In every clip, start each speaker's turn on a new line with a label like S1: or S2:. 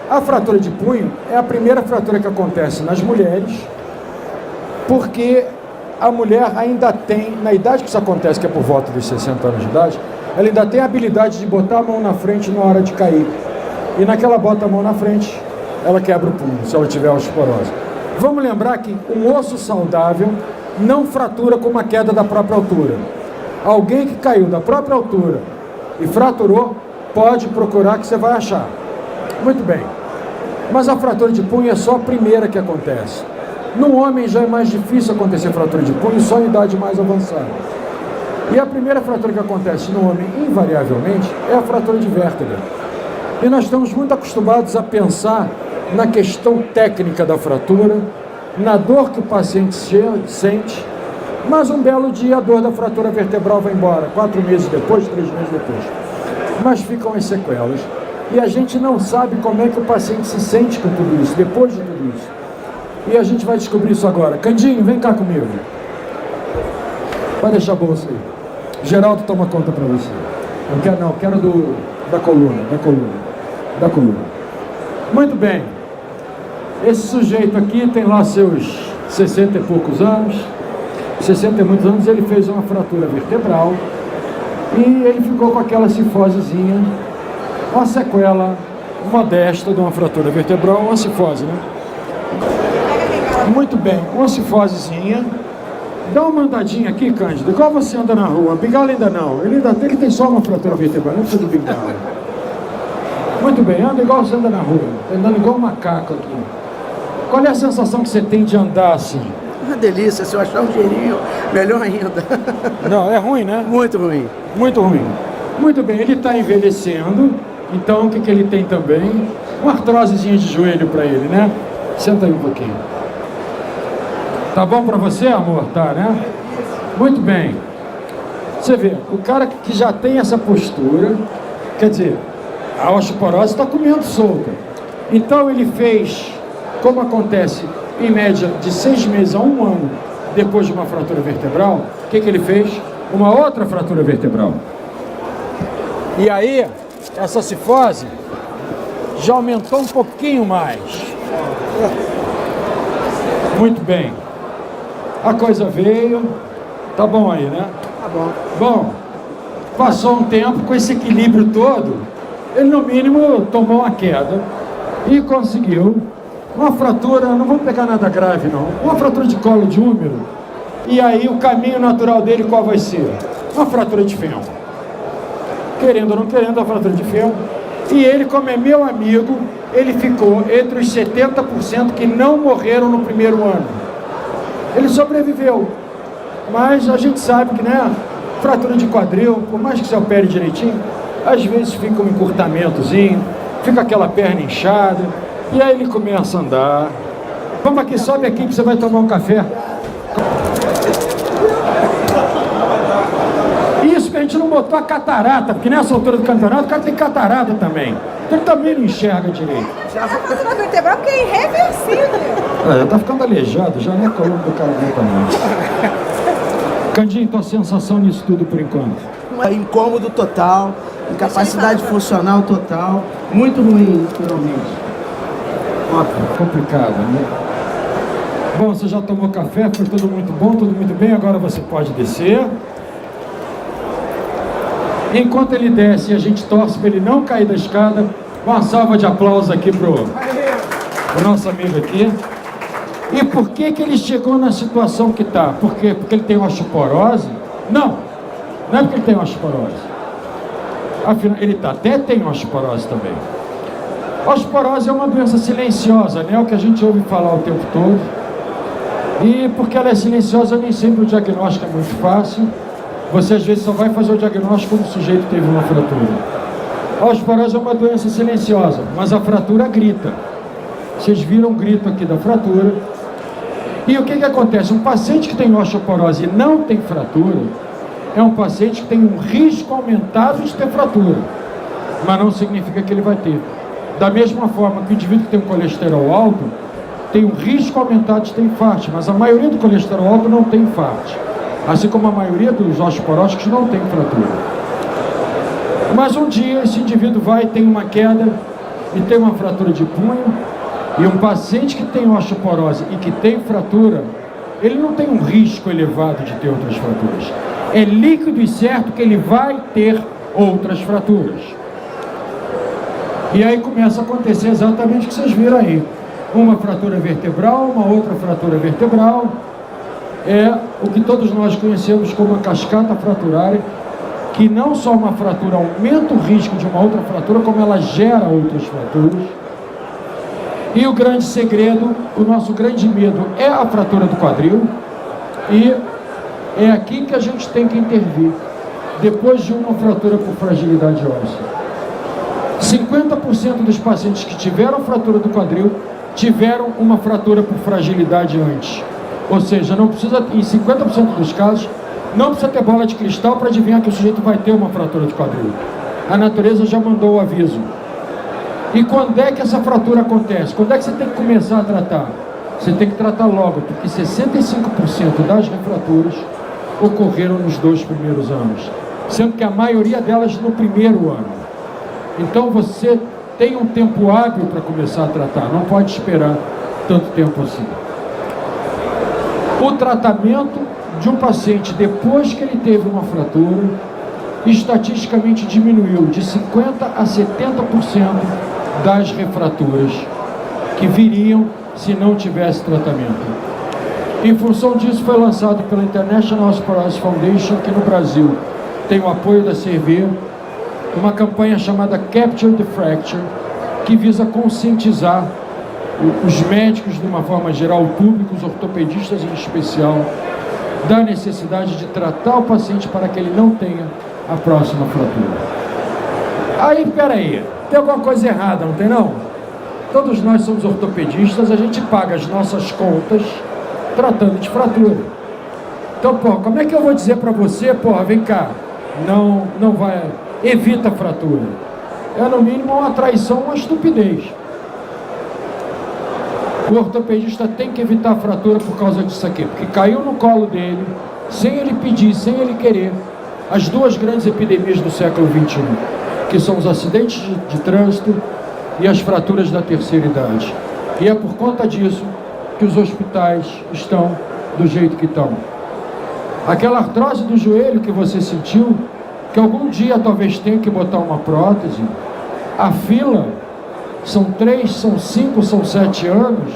S1: A fratura de punho é a primeira fratura que acontece nas mulheres, porque a mulher ainda tem, na idade que isso acontece, que é por volta dos 60 anos de idade, ela ainda tem a habilidade de botar a mão na frente na hora de cair. E naquela bota a mão na frente, ela quebra o punho, se ela tiver osteoporose. Vamos lembrar que um osso saudável não fratura com uma queda da própria altura. Alguém que caiu da própria altura e fraturou, pode procurar que você vai achar. Muito bem. Mas a fratura de punho é só a primeira que acontece. No homem já é mais difícil acontecer fratura de punho, só em idade mais avançada. E a primeira fratura que acontece no homem, invariavelmente, é a fratura de vértebra. E nós estamos muito acostumados a pensar na questão técnica da fratura, na dor que o paciente sente, mas um belo dia a dor da fratura vertebral vai embora, 4 meses depois, 3 meses depois. Mas ficam as sequelas. E a gente não sabe como é que o paciente se sente com tudo isso, depois de tudo isso. E a gente vai descobrir isso agora. Candinho, vem cá comigo. Vai deixar a bolsa aí. Geraldo toma conta para você. Eu quero da coluna. Muito bem. Esse sujeito aqui tem lá seus 60 e poucos anos. 60 e muitos anos ele fez uma fratura vertebral. E ele ficou com aquela cifosezinha, uma sequela modesta de uma fratura vertebral, uma cifose, né? Muito bem, uma cifosezinha. Dá uma andadinha aqui, Cândido, igual você anda na rua. Bengala ainda não, ele tem só uma fratura vertebral, não precisa de bengala. Muito bem, anda igual você anda na rua, andando igual um macaco aqui. Qual é a sensação que você tem de andar assim?
S2: Uma delícia, se eu achar um cheirinho, melhor ainda.
S1: Não, é ruim, né?
S2: Muito ruim.
S1: Muito ruim. Muito bem, ele está envelhecendo, então o que ele tem também? Uma artrosezinha de joelho para ele, né? Senta aí um pouquinho. Tá bom para você, amor? Tá, né? Muito bem. Você vê, o cara que já tem essa postura, quer dizer, a osteoporose está comendo solta. Então ele fez, como acontece em média de 6 meses a 1 ano depois de uma fratura vertebral, o que ele fez? Uma outra fratura vertebral. E aí, essa cifose já aumentou um pouquinho mais. Muito bem. A coisa veio. Tá bom aí, né?
S2: Tá bom.
S1: Bom, passou um tempo com esse equilíbrio todo, ele no mínimo tomou uma queda e conseguiu uma fratura, não vamos pegar nada grave não, uma fratura de colo de úmero. E aí o caminho natural dele qual vai ser? Uma fratura de fêmur. Querendo ou não querendo, a fratura de fêmur. E ele, como é meu amigo, ele ficou entre os 70% que não morreram no primeiro ano. Ele sobreviveu. Mas a gente sabe que, né, fratura de quadril, por mais que você opere direitinho, às vezes fica um encurtamentozinho, fica aquela perna inchada, e aí ele começa a andar. Vamos aqui, sobe aqui que você vai tomar um café. Isso que a gente não botou a catarata, porque nessa altura do campeonato o cara tem catarata também. Então ele também não enxerga direito.
S3: Já tá fazendo vertebral porque é irreversível.
S1: Já tá ficando aleijado, já não é coluna do cara também. Candinho, tua sensação nisso tudo por enquanto?
S2: Incômodo total, incapacidade funcional total, muito ruim, naturalmente.
S1: Complicado, né? Bom, você já tomou café, foi tudo muito bom, tudo muito bem, agora você pode descer. Enquanto ele desce, a gente torce para ele não cair da escada. Uma salva de aplausos aqui pro nosso amigo aqui. E por que ele chegou na situação que está? Porque ele tem osteoporose? Não, não é porque ele tem osteoporose. Afinal, ele até tem osteoporose também. Osteoporose é uma doença silenciosa, né? O que a gente ouve falar o tempo todo. E porque ela é silenciosa, nem sempre o diagnóstico é muito fácil. Você às vezes só vai fazer o diagnóstico quando o sujeito teve uma fratura. A osteoporose é uma doença silenciosa, mas a fratura grita. Vocês viram o grito aqui da fratura. E o que acontece? Um paciente que tem osteoporose e não tem fratura é um paciente que tem um risco aumentado de ter fratura, mas não significa que ele vai ter. Da mesma forma que o indivíduo que tem um colesterol alto tem um risco aumentado de ter infarto, mas a maioria do colesterol alto não tem infarto, assim como a maioria dos osteoporóticos não tem fratura. Mas um dia esse indivíduo vai, tem uma queda, e tem uma fratura de punho, e um paciente que tem osteoporose e que tem fratura, ele não tem um risco elevado de ter outras fraturas. É líquido e certo que ele vai ter outras fraturas. E aí começa a acontecer exatamente o que vocês viram aí. Uma fratura vertebral, uma outra fratura vertebral. É o que todos nós conhecemos como a cascata fraturária, que não só uma fratura aumenta o risco de uma outra fratura, como ela gera outras fraturas. E o grande segredo, o nosso grande medo é a fratura do quadril, e é aqui que a gente tem que intervir, depois de uma fratura por fragilidade óssea. 50% dos pacientes que tiveram fratura do quadril tiveram uma fratura por fragilidade antes. Ou seja, não precisa, em 50% dos casos, não precisa ter bola de cristal para adivinhar que o sujeito vai ter uma fratura de quadril. A natureza já mandou o aviso. E quando é que essa fratura acontece? Quando é que você tem que começar a tratar? Você tem que tratar logo, porque 65% das refraturas ocorreram nos 2 primeiros anos, sendo que a maioria delas no primeiro ano. Então você tem um tempo hábil para começar a tratar, não pode esperar tanto tempo assim. O tratamento de um paciente depois que ele teve uma fratura, estatisticamente diminuiu de 50% a 70% das refraturas que viriam se não tivesse tratamento. Em função disso, foi lançado pela International Osteoporosis Foundation, que no Brasil tem o apoio da CRV, uma campanha chamada Capture the Fracture, que visa conscientizar os médicos de uma forma geral, o público, os ortopedistas em especial, da necessidade de tratar o paciente para que ele não tenha a próxima fratura. Aí, peraí, tem alguma coisa errada, não tem não? Todos nós somos ortopedistas, a gente paga as nossas contas tratando de fratura. Então, porra, como é que eu vou dizer para você, porra, vem cá, não vai, evita a fratura? É no mínimo uma traição, uma estupidez. O ortopedista tem que evitar a fratura por causa disso aqui, porque caiu no colo dele, sem ele pedir, sem ele querer, as 2 grandes epidemias do século XXI, que são os acidentes de trânsito e as fraturas da terceira idade. E é por conta disso que os hospitais estão do jeito que estão. Aquela artrose do joelho que você sentiu, que algum dia talvez tenha que botar uma prótese, a fila são 3, são 5, são 7 anos,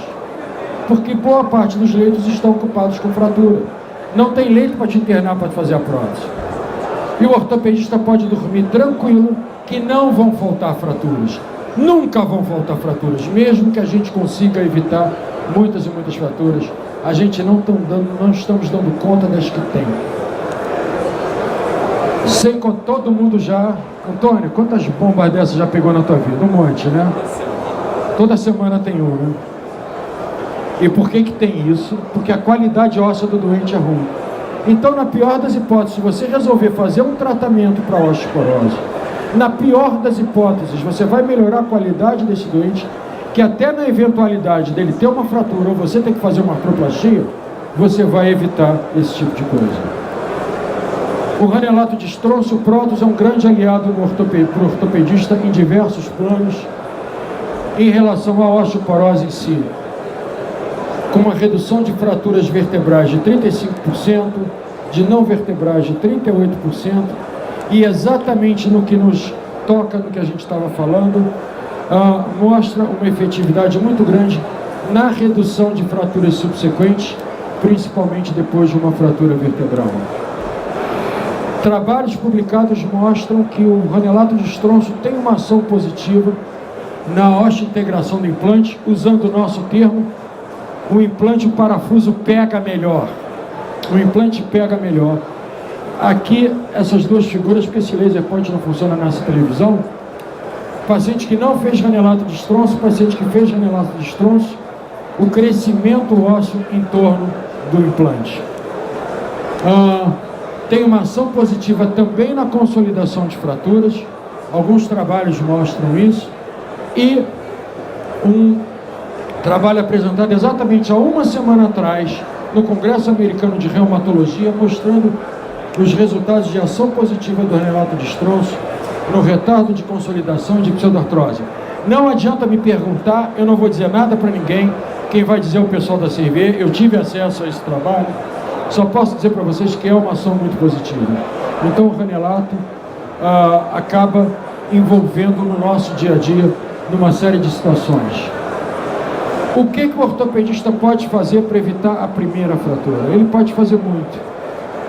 S1: porque boa parte dos leitos estão ocupados com fratura. Não tem leito para te internar para fazer a prótese. E o ortopedista pode dormir tranquilo que não vão faltar fraturas. Nunca vão faltar fraturas, mesmo que a gente consiga evitar muitas e muitas fraturas. A gente não estamos dando conta das que tem. Sei que todo mundo já... Antônio, quantas bombas dessas já pegou na tua vida? Um monte, né? Toda semana tem uma, né? E por que tem isso? Porque a qualidade óssea do doente é ruim. Então, na pior das hipóteses, se você resolver fazer um tratamento para osteoporose, na pior das hipóteses, você vai melhorar a qualidade desse doente, que até na eventualidade dele ter uma fratura ou você ter que fazer uma artroplastia, você vai evitar esse tipo de coisa. O ranelato de estrôncio, o prótese, é um grande aliado para o ortopedista em diversos planos em relação à osteoporose em si, com uma redução de fraturas vertebrais de 35%, de não vertebrais de 38%, e exatamente no que nos toca, no que a gente estava falando, mostra uma efetividade muito grande na redução de fraturas subsequentes, principalmente depois de uma fratura vertebral. Trabalhos publicados mostram que o ranelato de estrôncio tem uma ação positiva na osteointegração do implante. Usando o nosso termo, o implante, o parafuso pega melhor. O implante pega melhor. Aqui, essas 2 figuras, porque esse laser point não funciona nessa televisão. Paciente que não fez ranelato de estrôncio, paciente que fez ranelato de estrôncio, o crescimento ósseo em torno do implante. Tem uma ação positiva também na consolidação de fraturas, alguns trabalhos mostram isso, e um trabalho apresentado exatamente há uma semana atrás, no Congresso Americano de Reumatologia, mostrando os resultados de ação positiva do ranelato de estrôncio no retardo de consolidação de pseudoartrose. Não adianta me perguntar, eu não vou dizer nada para ninguém. Quem vai dizer é o pessoal da CRV. Eu tive acesso a esse trabalho. Só posso dizer para vocês que é uma ação muito positiva. Então o Ranelato acaba envolvendo no nosso dia a dia numa série de situações. O que o ortopedista pode fazer para evitar a primeira fratura? Ele pode fazer muito.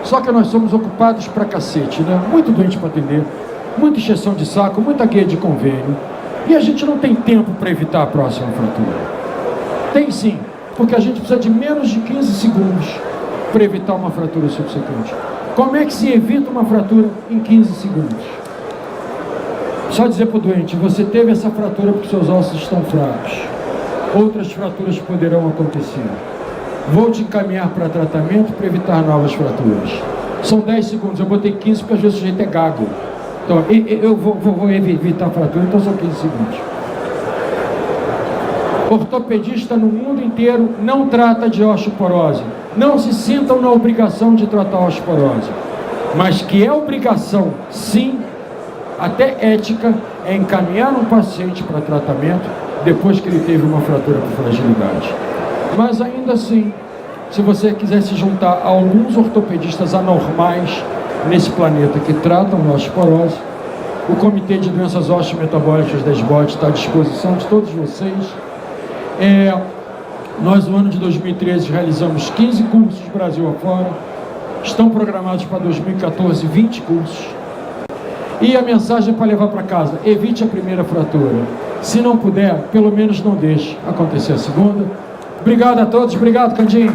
S1: Só que nós somos ocupados pra cacete, né? Muito doente para atender, muita injeção de saco, muita guia de convênio. E a gente não tem tempo para evitar a próxima fratura. Tem sim, porque a gente precisa de menos de 15 segundos para evitar uma fratura subsequente. Como é que se evita uma fratura em 15 segundos? Só dizer para o doente, você teve essa fratura porque seus ossos estão fracos. Outras fraturas poderão acontecer. Vou te encaminhar para tratamento para evitar novas fraturas. São 10 segundos, eu botei 15 porque às vezes o sujeito é gago. Então, eu vou evitar a fratura, então são 15 segundos. Ortopedista no mundo inteiro não trata de osteoporose. Não se sintam na obrigação de tratar a osteoporose. Mas que é obrigação, sim, até ética, é encaminhar um paciente para tratamento depois que ele teve uma fratura por fragilidade. Mas ainda assim, se você quiser se juntar a alguns ortopedistas anormais nesse planeta que tratam a osteoporose, o Comitê de Doenças Osteometabólicas da SBOT está à disposição de todos vocês. Nós no ano de 2013 realizamos 15 cursos Brasil afora, estão programados para 2014 20 cursos. E a mensagem é para levar para casa: evite a primeira fratura. Se não puder, pelo menos não deixe acontecer a segunda. Obrigado a todos, obrigado, Candinho.